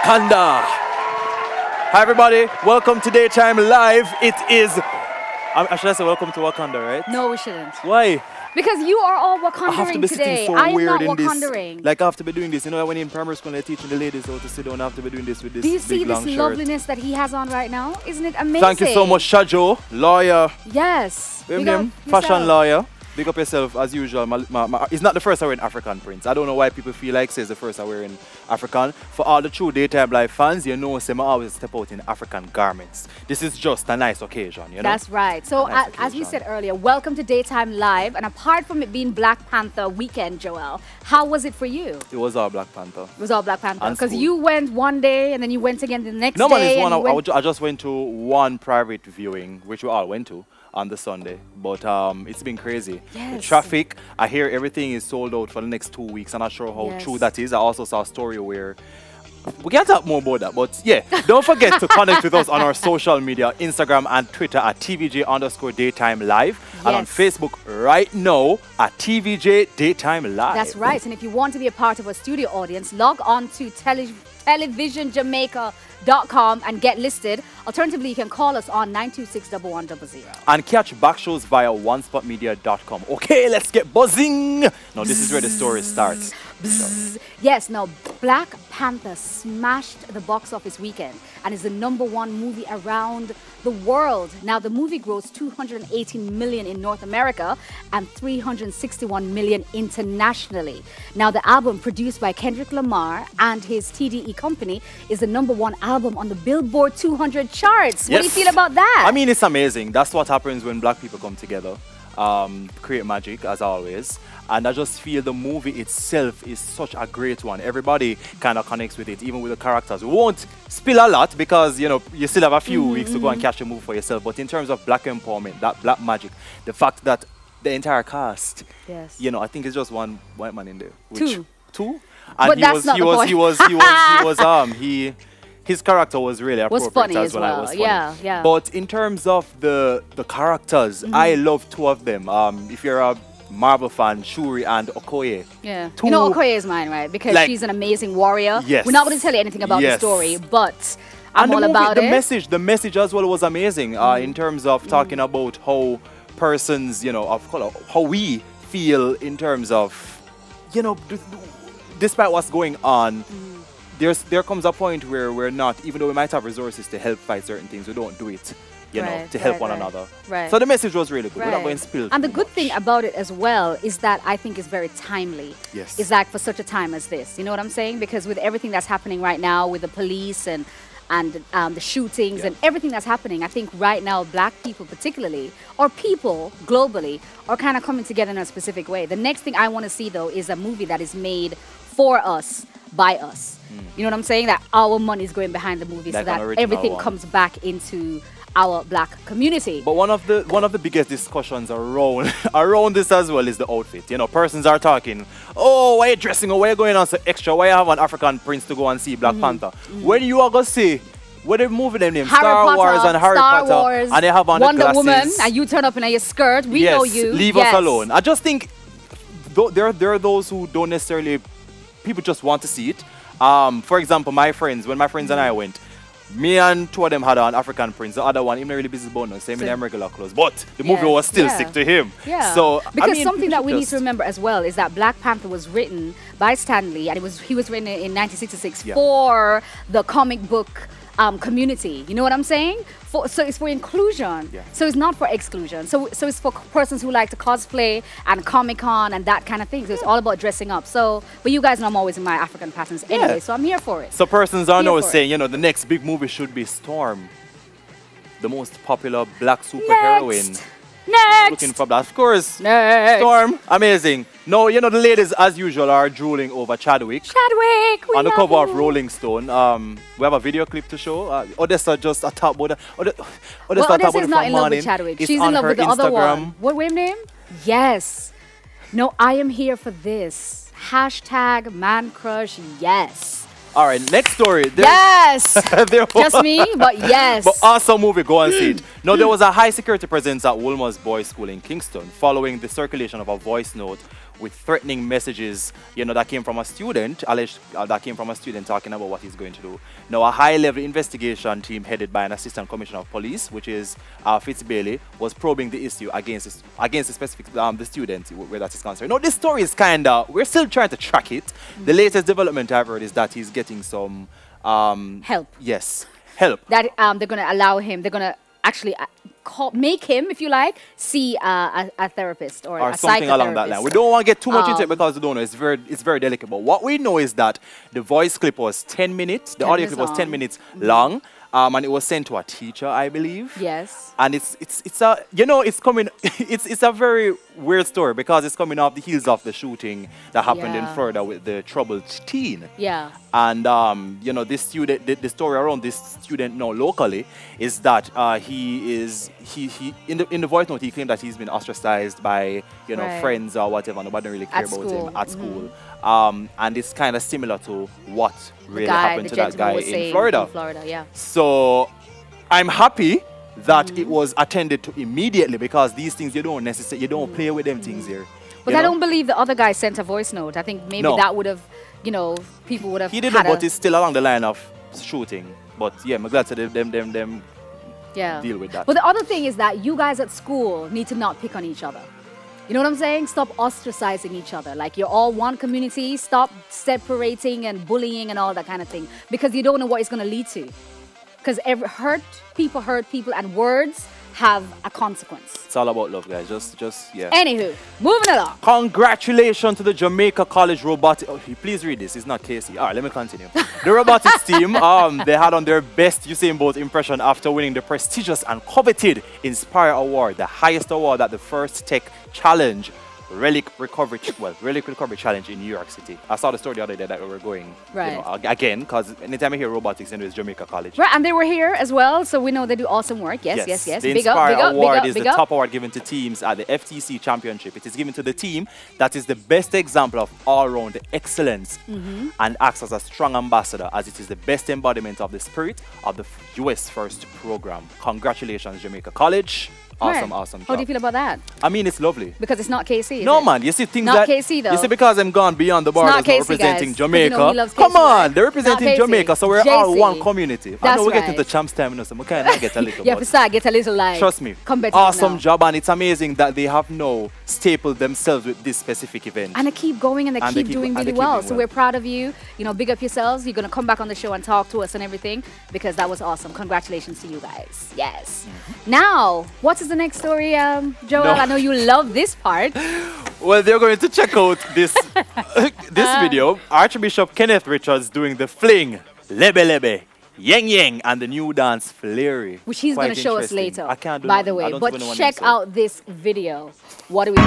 Wakanda. Hi everybody, welcome to Daytime Live. It is, should I say welcome to Wakanda, right? No, we shouldn't. Why? Because you are all Wakandering I have to be today. sitting so I am weird not in Wakandering. this. Like I have to be doing this. You know when in primary school they're teaching the ladies how to sit down, I have to be doing this with this Do you big see long this shirt. loveliness that he has on right now? Isn't it amazing? Thank you so much, Shajo, lawyer. Yes. Big name, fashion lawyer. Big up yourself as usual. It's not the first I wear in African prints. I don't know why people feel like it's the first I wear in African. For all the true Daytime Live fans, you know, I always step out in African garments. This is just a nice occasion, you know? That's right. So nice as we said earlier, welcome to Daytime Live. And apart from it being Black Panther weekend, Joel, how was it for you? It was all Black Panther. It was all Black Panther. Because you went one day and then you went again the next day. No, but I just went to one private viewing, which we all went to on the Sunday, but it's been crazy. Yes. The traffic, I hear everything is sold out for the next 2 weeks. I'm not sure how true that is. I also saw a story where we can't talk more about that, but yeah, don't forget to connect with us on our social media, Instagram and Twitter at TVJ_Daytime Live, and on Facebook right now at TVJ Daytime Live. That's right. And if you want to be a part of our studio audience, log on to televisionjamaica.com and get listed. Alternatively, you can call us on 926-1100. And catch back shows via onespotmedia.com. Okay, let's get buzzing. Now, this is where the story starts. Yes, now Black Panther smashed the box office weekend and is the #1 movie around the world. Now the movie grossed 218 million in North America and 361 million internationally. Now the album, produced by Kendrick Lamar and his TDE company, is the #1 album on the Billboard 200 charts. What do you feel about that? I mean, it's amazing. That's what happens when black people come together. Create magic, as always. And I just feel the movie itself is such a great one. Everybody kind of connects with it, even with the characters. We won't spill a lot because, you know, you still have a few weeks to go and catch the movie for yourself. But in terms of black empowerment, that black magic, the fact that the entire cast, you know, I think it's just one white man in there. Two? And but that's not the point. His character was really appropriate funny as well. well. It was funny. Yeah. But in terms of the characters, I love two of them. If you're a Marvel fan, Shuri and Okoye. Yeah. You know Okoye is mine, right? Because she's an amazing warrior. Yes. We're not going to tell you anything about the story, but I'm all about it. The message as well was amazing in terms of talking about how persons, you know, of color, how we feel in terms of, you know, despite what's going on, there comes a point where we're not, even though we might have resources to help fight certain things, we don't do it, you know, to help one another. Right. So the message was really good. We're not going to spill And the good thing about it as well is that I think is very timely. Yes. It's like for such a time as this. You know what I'm saying? Because with everything that's happening right now with the police and the shootings and everything that's happening, I think right now black people particularly, or people globally, are kind of coming together in a specific way. The next thing I want to see, though, is a movie that is made for us, by us. You know what I'm saying? That our money is going behind the movie, so that everything comes back into our black community. But one of the biggest discussions around this as well is the outfit. You know, persons are talking, oh, why are you dressing, or why are you going on so extra? Why you have an African prince to go and see Black Panther? When you are going to see, what they moving them names? Star Wars and Harry Potter, and they have on Wonder the glasses. Woman, and you turn up in your skirt. We know you. Leave us alone. I just think there are those who don't necessarily, people just want to see it. For example, when my friends and I went, me and two of them had an African prince. The other one, even really busy bonus, same in them regular clothes. But the movie was still sick to him. Yeah. So because I mean, something that we need to remember as well is that Black Panther was written by Stan Lee, and he was written in 1966 for the comic book community. You know what I'm saying? So it's for inclusion. So it's not for exclusion. So it's for persons who like to cosplay and Comic-Con and that kind of thing. So it's all about dressing up. So, but you guys know I'm always in my African patterns anyway, so I'm here for it. So persons are now saying, you know, the next big movie should be Storm, the most popular black superheroine. Next! Looking for that, of course. Next! Storm, amazing. No, you know, the ladies, as usual, are drooling over Chadwick. Chadwick, on the cover of Rolling Stone. We have a video clip to show. Odessa just a top about Odessa is not in love with Chadwick. She's in love with the other one. What name? Yes. No, I am here for this. Hashtag man crush, yes. All right, next story. Yes! Just me, but yes. But awesome movie, go and see it. Now, there was a high security presence at Wolmer's Boys School in Kingston following the circulation of a voice note with threatening messages, you know, that came from a student, alleged that came from a student talking about what he's going to do. Now, a high-level investigation team headed by an assistant commissioner of police, which is Fitz Bailey, was probing the issue against the specific the student where that is concerned. Now, this story is we're still trying to track it. The latest development I've heard is that he's getting some help. Yes, help. That they're going to allow him. They're going to actually make him, if you like, see a therapist or a something along that line. We don't want to get too much into it because we don't know. It's very delicate. But what we know is that the voice clip was 10 minutes. The audio clip was 10 minutes long. And it was sent to a teacher, I believe. Yes. And it's a, you know, it's coming, it's a very weird story because it's coming off the heels of the shooting that happened in Florida with the troubled teen. Yeah. And, you know, this student, the story around this student now locally is that in the voice note, he claimed that he's been ostracized by, you know, friends or whatever. Nobody really care about him at school. And it's kind of similar to what really happened to that guy in Florida. Yeah. So I'm happy that it was attended to immediately because these things you don't play with them things here. But I don't believe the other guy sent a voice note. I think maybe that would have, you know, people would have. He didn't, but it's still along the line of shooting. But yeah, I'm glad to them deal with that. But the other thing is that you guys at school need to not pick on each other. You know what I'm saying? Stop ostracizing each other. Like, you're all one community. Stop separating and bullying and all that kind of thing. Because you don't know what it's going to lead to. Because hurt people, and words have a consequence. It's all about love, guys. Just yeah. Anywho, moving along. Congratulations to the Jamaica College Robotics. Oh, please read this. It's not Casey. All right, let me continue. The robotics team, they had on their best Usain Bolt impression after winning the prestigious and coveted Inspire Award, the highest award at the first Tech Challenge Relic Recovery Challenge in New York City. I saw the story the other day that we were going, you know, again, because anytime I hear robotics, it's Jamaica College. Right, and they were here as well, so we know they do awesome work. Yes. The Inspire Award is the top award given to teams at the FTC Championship. It is given to the team that is the best example of all-round excellence and acts as a strong ambassador, as it is the best embodiment of the spirit of the US First program. Congratulations, Jamaica College. Awesome job. How do you feel about that? I mean, it's lovely. Because it's not KC, No, man. You see things not KC, though. You see, because I'm gone beyond the borders representing Jamaica. You know, he loves KC, come on, right? they're representing Jamaica, so we're all one community. That's I know we get into champs time, you know, so we kind of get a little. You have to start get a little like. Trust me. Awesome job, and it's amazing that they have now stapled themselves with this specific event. And they keep going and they keep doing really well. So we're proud of you. You know, big up yourselves. You're gonna come back on the show and talk to us and everything because that was awesome. Congratulations to you guys. Yes. Now, what is the next story? Joel, I know you love this part. Well, they're going to check out this video. Archbishop Kenneth Richards doing the fling, lebe lebe, yeng yeng, and the new dance flurry. Which he's going to show us later, I can't do by the way. But check out this video. What do we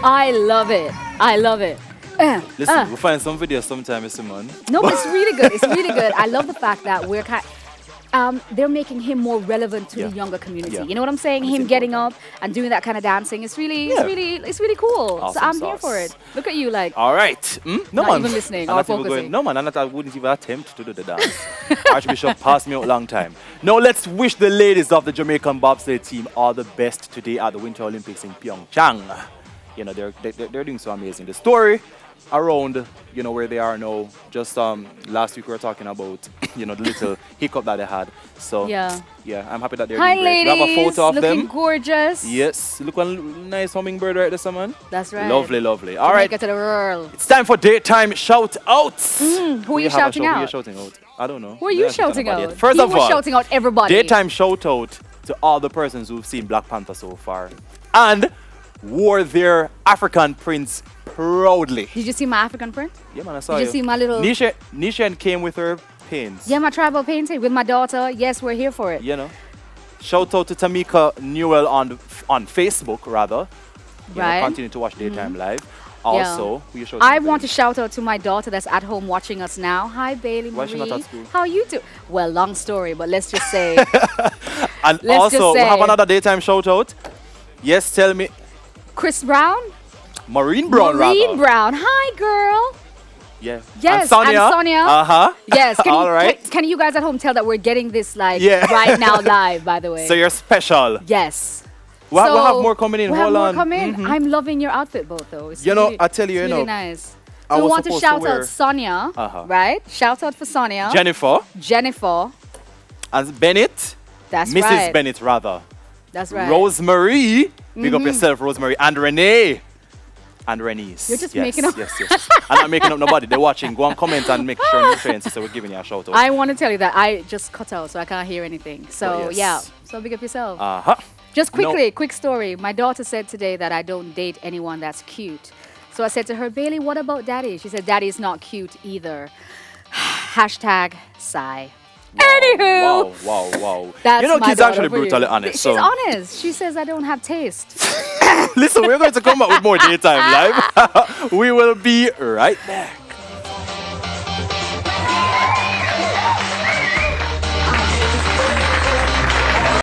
I love it. I love it. Listen, we'll find some videos sometime, Mr. Man. No, but it's really good. It's really good. I love the fact that we're they're making him more relevant to the younger community. You know what I'm saying? Him getting up and doing that kind of dancing. It's really cool. Awesome so I'm here for it. Look at you, like. All right. No, not man. even listening or focusing. No, man. I wouldn't even attempt to do the dance. Archbishop passed me out a long time. Now let's wish the ladies of the Jamaican bobsleigh team all the best today at the Winter Olympics in Pyeongchang. You know, they're doing so amazing. The story around, you know, where they are now, just last week we were talking about, you know, the little hiccup that they had. So, yeah, I'm happy that they're doing great. Ladies. We have a photo of them. Looking gorgeous. Yes, look one nice hummingbird right there, someone. That's right. Lovely, lovely. All right. Jamaica to the world. It's time for daytime shout outs. Who are you shouting out? Who are you shouting out? I don't know. Who are They you haven't hit on shouting nobody out? yet. First He of was all, shouting out everybody. daytime shout out to all the persons who've seen Black Panther so far and wore their African prints proudly. Did you see my African print? Yeah, man, I saw Did you see my little... Nisha came with her pins. Yeah, my tribal painting with my daughter. Yes, we're here for it. You know. Shout out to Tamika Newell on Facebook, rather. You Right. know, continue to watch Daytime Live. Also, who you shouting I out want to to? shout out to my daughter that's at home watching us now. Hi, Bailey Why is she Marie. not at school? How you do? Well, long story, but let's just say... And Let's also, just we have say- another daytime shout out. Yes, tell me. Chris Brown? Maureen Brown, Maureen rather. Brown. Hi, girl. Yeah. Yes, and Sonia. and Sonia. Uh-huh. Yes. Can, All you, right. can you guys at home tell that we're getting this like Yeah. right now live, by the way? So you're special. Yes. We'll So, have more coming in. We have Hold more on. coming in. I'm loving your outfit, both though. It's You know, really, I tell you, it's you really know, nice. I So we was want to supposed to shout wear- out Sonia, Uh-huh. right? Shout out for Sonia. Jennifer Jennifer. and Bennett. That's Mrs. right. Bennett, rather. That's right. Rosemary. Big up yourself, Rosemary. And Renee. And Renice. You're just yes, making up- Yes. I'm not making up nobody. They're watching. Go and comment and make sure Nutrients so we're giving you a shout out. I want to tell you that I just cut out, so I can't hear anything. So Oh, yes. yeah, so big up yourself. Uh-huh. Just quickly, quick story. My daughter said today that I don't date anyone that's cute. So I said to her, Bailey, what about daddy? She said, daddy's not cute either. Hashtag sigh. Anywho. Wow. That's you know, my kids daughter actually for you. brutally honest. She's So honest. She says I don't have taste. listen, we're going to come up with more daytime live. We will be right back.